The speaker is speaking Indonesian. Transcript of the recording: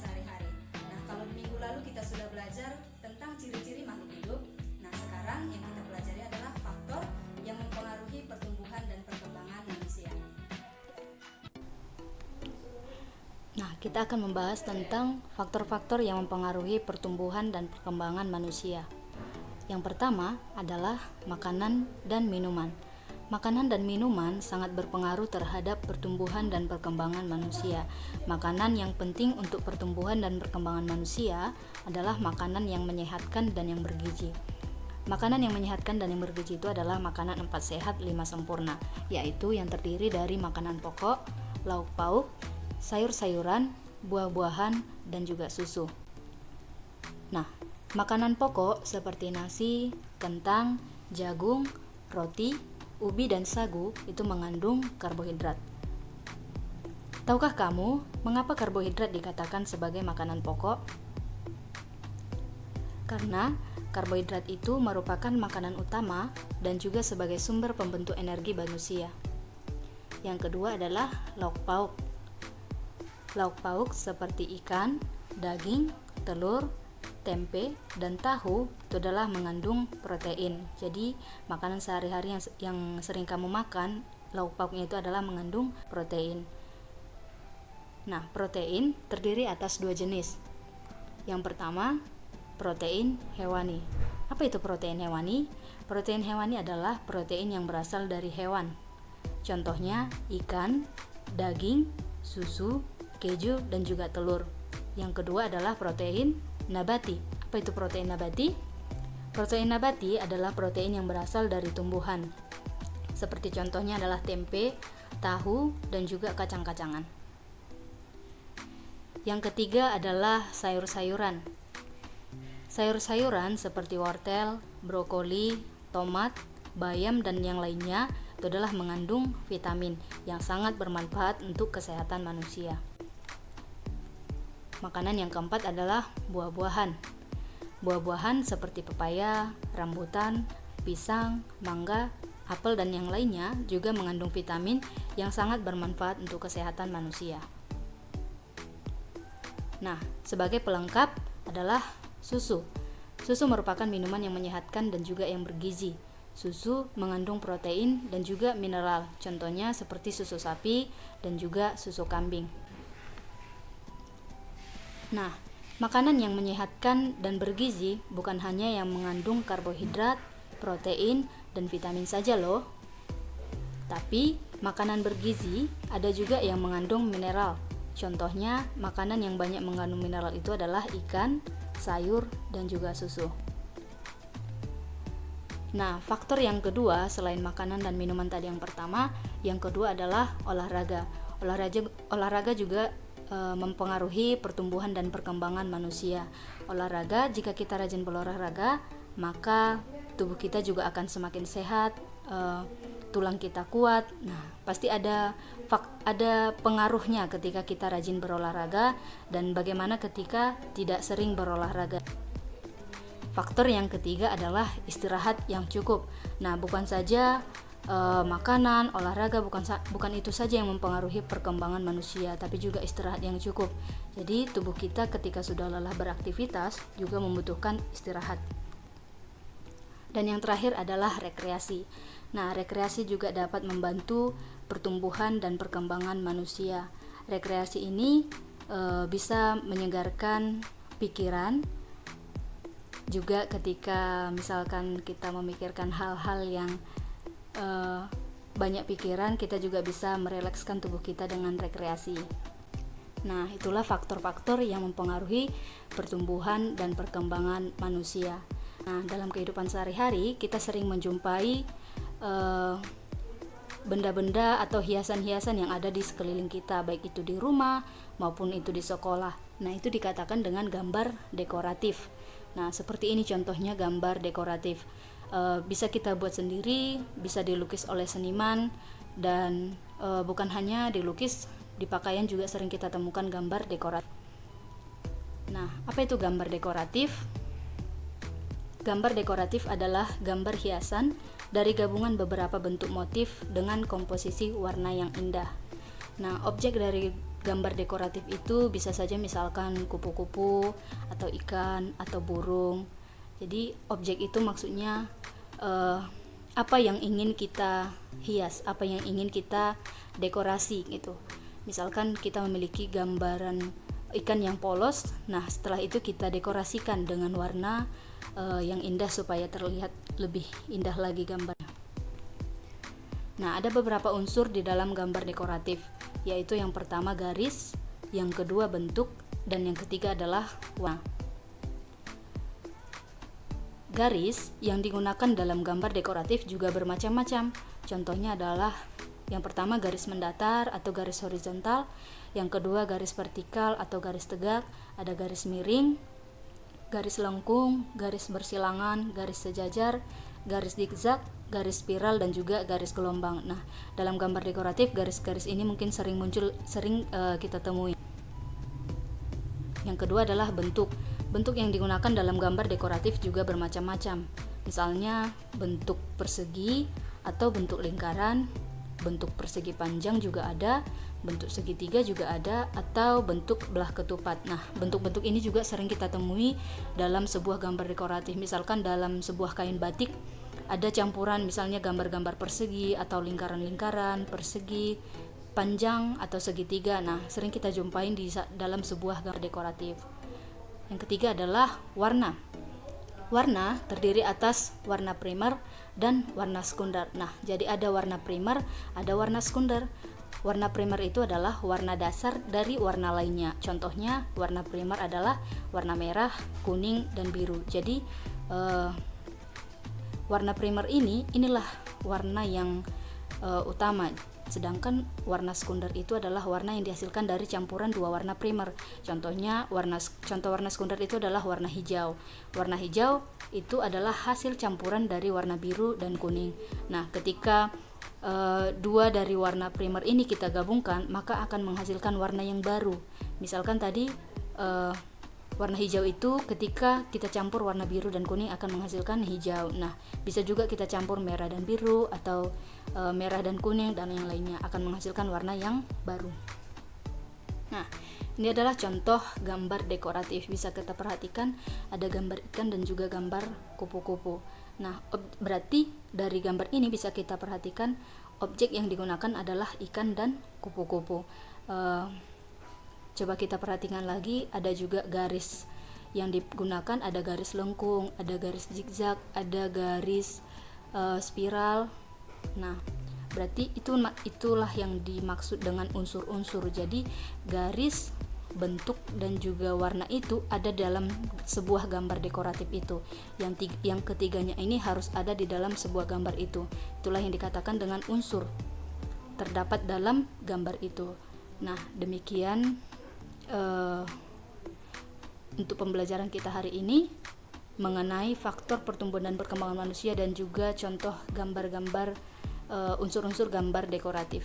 sehari-hari. Nah, kalau di minggu lalu kita sudah belajar tentang ciri-ciri makhluk hidup. Nah, sekarang yang kita pelajari adalah faktor yang mempengaruhi pertumbuhan dan perkembangan manusia. Nah, kita akan membahas tentang faktor-faktor yang mempengaruhi pertumbuhan dan perkembangan manusia. Yang pertama adalah makanan dan minuman. Makanan dan minuman sangat berpengaruh terhadap pertumbuhan dan perkembangan manusia. Makanan yang penting untuk pertumbuhan dan perkembangan manusia adalah makanan yang menyehatkan dan yang bergizi. Makanan yang menyehatkan dan yang bergizi itu adalah makanan 4 sehat 5 sempurna, yaitu yang terdiri dari makanan pokok, lauk pauk, sayur-sayuran, buah-buahan, dan juga susu. Nah, makanan pokok seperti nasi, kentang, jagung, roti, ubi, dan sagu itu mengandung karbohidrat. Tahukah kamu mengapa karbohidrat dikatakan sebagai makanan pokok? Karena karbohidrat itu merupakan makanan utama dan juga sebagai sumber pembentuk energi manusia. Yang kedua adalah lauk pauk. Lauk pauk seperti ikan, daging, telur, tempe, dan tahu itu adalah mengandung protein. Jadi makanan sehari-hari yang sering kamu makan, lauk pauknya itu adalah mengandung protein. Nah, protein terdiri atas 2 jenis. Yang pertama, protein hewani. Apa itu protein hewani? Protein hewani adalah protein yang berasal dari hewan. Contohnya ikan, daging, susu, keju, dan juga telur. Yang kedua adalah protein nabati. Apa itu protein nabati? Protein nabati adalah protein yang berasal dari tumbuhan. Seperti contohnya adalah tempe, tahu, dan juga kacang-kacangan. Yang ketiga adalah sayur-sayuran. Sayur-sayuran seperti wortel, brokoli, tomat, bayam, dan yang lainnya itu adalah mengandung vitamin yang sangat bermanfaat untuk kesehatan manusia. Makanan yang keempat adalah buah-buahan. Buah-buahan seperti pepaya, rambutan, pisang, mangga, apel, dan yang lainnya juga mengandung vitamin yang sangat bermanfaat untuk kesehatan manusia. Nah, sebagai pelengkap adalah susu. Susu merupakan minuman yang menyehatkan dan juga yang bergizi. Susu mengandung protein dan juga mineral, contohnya seperti susu sapi dan juga susu kambing. Nah, makanan yang menyehatkan dan bergizi bukan hanya yang mengandung karbohidrat, protein, dan vitamin saja loh. Tapi, makanan bergizi ada juga yang mengandung mineral. Contohnya, makanan yang banyak mengandung mineral itu adalah ikan, sayur, dan juga susu. Nah, faktor yang kedua selain makanan dan minuman tadi yang pertama, yang kedua adalah olahraga. Olahraga juga mempengaruhi pertumbuhan dan perkembangan manusia. Olahraga, jika kita rajin berolahraga, maka tubuh kita juga akan semakin sehat, tulang kita kuat. Nah, pasti ada pengaruhnya ketika kita rajin berolahraga dan bagaimana ketika tidak sering berolahraga. Faktor yang ketiga adalah istirahat yang cukup. Nah, bukan saja makanan, olahraga bukan itu saja yang mempengaruhi perkembangan manusia, tapi juga istirahat yang cukup. Jadi tubuh kita ketika sudah lelah beraktivitas juga membutuhkan istirahat. Dan yang terakhir adalah rekreasi. Nah, rekreasi juga dapat membantu pertumbuhan dan perkembangan manusia. Rekreasi ini bisa menyegarkan pikiran. Juga ketika misalkan kita memikirkan hal-hal yang banyak pikiran, kita juga bisa merelekskan tubuh kita dengan rekreasi. Nah, itulah faktor-faktor yang mempengaruhi pertumbuhan dan perkembangan manusia. Nah, dalam kehidupan sehari-hari kita sering menjumpai benda-benda atau hiasan-hiasan yang ada di sekeliling kita, baik itu di rumah maupun itu di sekolah. Nah, itu dikatakan dengan gambar dekoratif. Nah, seperti ini contohnya gambar dekoratif. Bisa kita buat sendiri, bisa dilukis oleh seniman, dan bukan hanya dilukis, di pakaian juga sering kita temukan gambar dekoratif. Nah, apa itu gambar dekoratif? Gambar dekoratif adalah gambar hiasan dari gabungan beberapa bentuk motif dengan komposisi warna yang indah. Nah, objek dari gambar dekoratif itu bisa saja misalkan kupu-kupu atau ikan atau burung. Jadi objek itu maksudnya apa yang ingin kita hias, apa yang ingin kita dekorasi gitu. Misalkan kita memiliki gambaran ikan yang polos, nah setelah itu kita dekorasikan dengan warna yang indah supaya terlihat lebih indah lagi gambarnya. Nah, ada beberapa unsur di dalam gambar dekoratif, yaitu yang pertama garis, yang kedua bentuk, dan yang ketiga adalah warna. Garis yang digunakan dalam gambar dekoratif juga bermacam-macam. Contohnya adalah yang pertama garis mendatar atau garis horizontal, yang kedua garis vertikal atau garis tegak, ada garis miring, garis lengkung, garis bersilangan, garis sejajar, garis zigzag, garis spiral, dan juga garis gelombang. Nah, dalam gambar dekoratif garis-garis ini mungkin sering kita temui. Yang kedua adalah bentuk. Bentuk yang digunakan dalam gambar dekoratif juga bermacam-macam. Misalnya bentuk persegi atau bentuk lingkaran, bentuk persegi panjang juga ada, bentuk segitiga juga ada, atau bentuk belah ketupat. Nah, bentuk-bentuk ini juga sering kita temui dalam sebuah gambar dekoratif. Misalkan dalam sebuah kain batik ada campuran misalnya gambar-gambar persegi atau lingkaran-lingkaran, persegi, panjang atau segitiga. Nah, sering kita jumpain di dalam sebuah gambar dekoratif. Yang ketiga adalah warna. Warna terdiri atas warna primer dan warna sekunder. Nah, jadi ada warna primer, ada warna sekunder. Warna primer itu adalah warna dasar dari warna lainnya. Contohnya, warna primer adalah warna merah, kuning, dan biru. Jadi, warna primer inilah warna yang utama. Sedangkan warna sekunder itu adalah warna yang dihasilkan dari campuran dua warna primer. Contohnya contoh warna sekunder itu adalah warna hijau. Warna hijau itu adalah hasil campuran dari warna biru dan kuning. Nah, ketika dua dari warna primer ini kita gabungkan, maka akan menghasilkan warna yang baru. Misalkan tadi warna hijau itu ketika kita campur warna biru dan kuning akan menghasilkan hijau. Nah, bisa juga kita campur merah dan biru atau merah dan kuning dan yang lainnya akan menghasilkan warna yang baru. Nah, ini adalah contoh gambar dekoratif. Bisa kita perhatikan ada gambar ikan dan juga gambar kupu-kupu. Nah, berarti dari gambar ini bisa kita perhatikan objek yang digunakan adalah ikan dan kupu-kupu. Coba kita perhatikan lagi, ada juga garis yang digunakan, ada garis lengkung, ada garis zigzag, ada garis spiral. Nah, berarti itulah yang dimaksud dengan unsur-unsur. Jadi garis, bentuk, dan juga warna itu ada dalam sebuah gambar dekoratif itu. Yang ketiganya ini harus ada di dalam sebuah gambar itu. Itulah yang dikatakan dengan unsur terdapat dalam gambar itu. Nah, demikian untuk pembelajaran kita hari ini mengenai faktor pertumbuhan dan perkembangan manusia dan juga contoh gambar-gambar unsur-unsur gambar dekoratif.